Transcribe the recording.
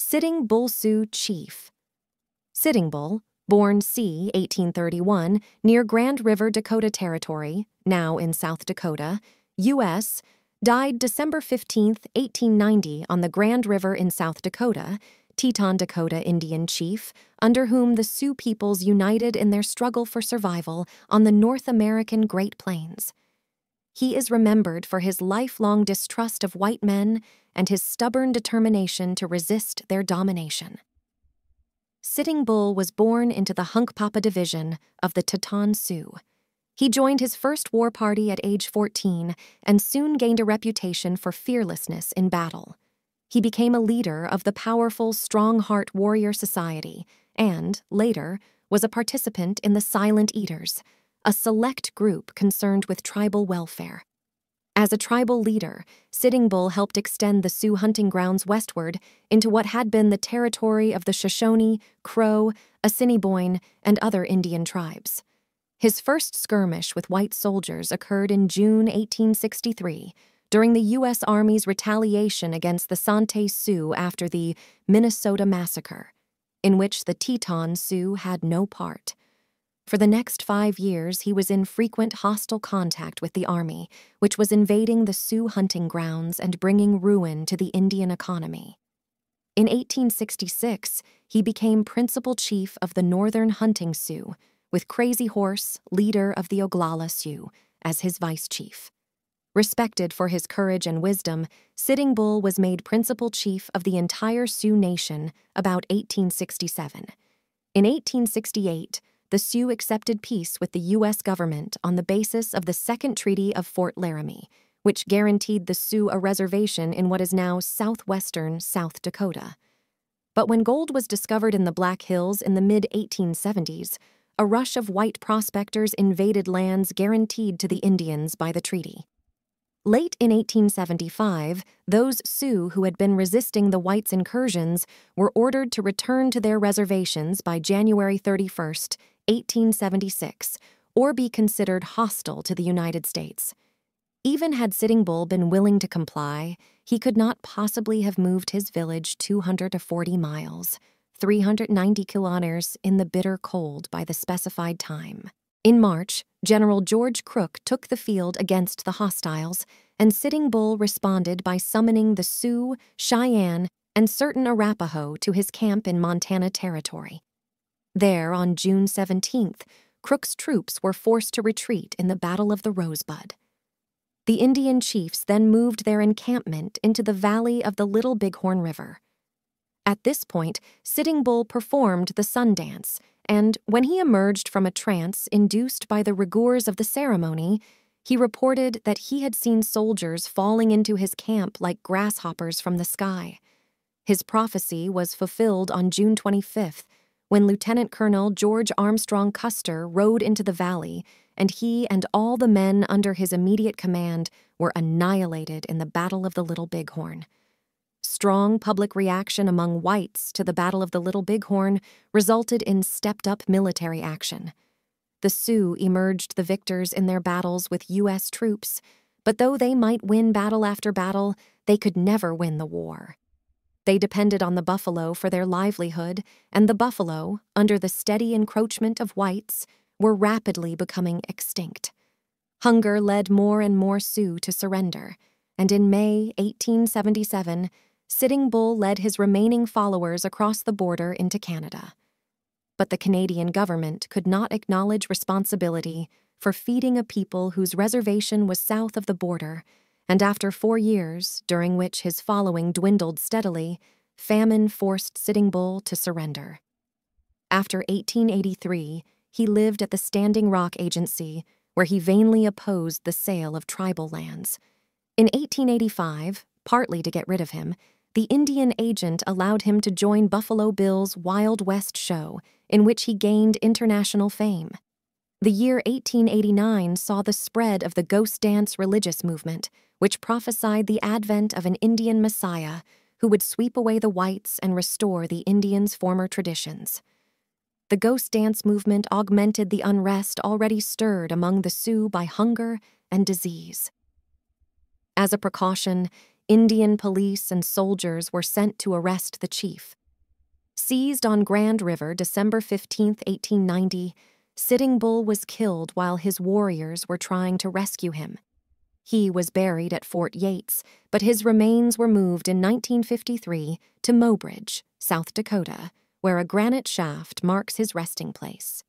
Sitting Bull Sioux Chief. Sitting Bull, born c. 1831, near Grand River, Dakota Territory, now in South Dakota, U.S., died December 15, 1890 on the Grand River in South Dakota, Teton Dakota Indian chief, under whom the Sioux peoples united in their struggle for survival on the North American Great Plains. He is remembered for his lifelong distrust of white men and his stubborn determination to resist their domination. Sitting Bull was born into the Hunkpapa division of the Teton Sioux. He joined his first war party at age 14 and soon gained a reputation for fearlessness in battle. He became a leader of the powerful Strong Heart Warrior Society and, later, was a participant in the Silent Eaters, a select group concerned with tribal welfare. As a tribal leader, Sitting Bull helped extend the Sioux hunting grounds westward into what had been the territory of the Shoshone, Crow, Assiniboin, and other Indian tribes. His first skirmish with white soldiers occurred in June 1863, during the U.S. Army's retaliation against the Santee Sioux after the Minnesota Massacre, in which the Teton Sioux had no part. For the next 5 years, he was in frequent hostile contact with the Army, which was invading the Sioux hunting grounds and bringing ruin to the Indian economy. In 1866, he became principal chief of the Northern Hunting Sioux, with Crazy Horse, leader of the Oglala Sioux, as his vice chief. Respected for his courage and wisdom, Sitting Bull was made principal chief of the entire Sioux nation about 1867. In 1868, the Sioux accepted peace with the U.S. government on the basis of the Second Treaty of Fort Laramie, which guaranteed the Sioux a reservation in what is now southwestern South Dakota. But when gold was discovered in the Black Hills in the mid-1870s, a rush of white prospectors invaded lands guaranteed to the Indians by the treaty. Late in 1875, those Sioux who had been resisting the whites' incursions were ordered to return to their reservations by January 31, 1876, or be considered hostile to the United States. Even had Sitting Bull been willing to comply, he could not possibly have moved his village 240 miles, 390 kilometers, in the bitter cold by the specified time. In March, General George Crook took the field against the hostiles, and Sitting Bull responded by summoning the Sioux, Cheyenne, and certain Arapaho to his camp in Montana Territory. There, on June 17th, Crook's troops were forced to retreat in the Battle of the Rosebud. The Indian chiefs then moved their encampment into the valley of the Little Bighorn River. At this point, Sitting Bull performed the sun dance, and when he emerged from a trance induced by the rigors of the ceremony, he reported that he had seen soldiers falling into his camp like grasshoppers from the sky. His prophecy was fulfilled on June 25th, when Lieutenant Colonel George Armstrong Custer rode into the valley, and he and all the men under his immediate command were annihilated in the Battle of the Little Bighorn. Strong public reaction among whites to the Battle of the Little Bighorn resulted in stepped-up military action. The Sioux emerged the victors in their battles with U.S. troops, but though they might win battle after battle, they could never win the war. They depended on the buffalo for their livelihood, and the buffalo, under the steady encroachment of whites, were rapidly becoming extinct. Hunger led more and more Sioux to surrender, and in May 1877, Sitting Bull led his remaining followers across the border into Canada. But the Canadian government could not acknowledge responsibility for feeding a people whose reservation was south of the border, and after 4 years, during which his following dwindled steadily, famine forced Sitting Bull to surrender. After 1883, he lived at the Standing Rock Agency, where he vainly opposed the sale of tribal lands. In 1885, partly to get rid of him, the Indian agent allowed him to join Buffalo Bill's Wild West show, in which he gained international fame. The year 1889 saw the spread of the ghost dance religious movement, which prophesied the advent of an Indian messiah who would sweep away the whites and restore the Indians' former traditions. The ghost dance movement augmented the unrest already stirred among the Sioux by hunger and disease. As a precaution, Indian police and soldiers were sent to arrest the chief. Seized on Grand River December 15, 1890, Sitting Bull was killed while his warriors were trying to rescue him. He was buried at Fort Yates, but his remains were moved in 1953 to Mobridge, South Dakota, where a granite shaft marks his resting place.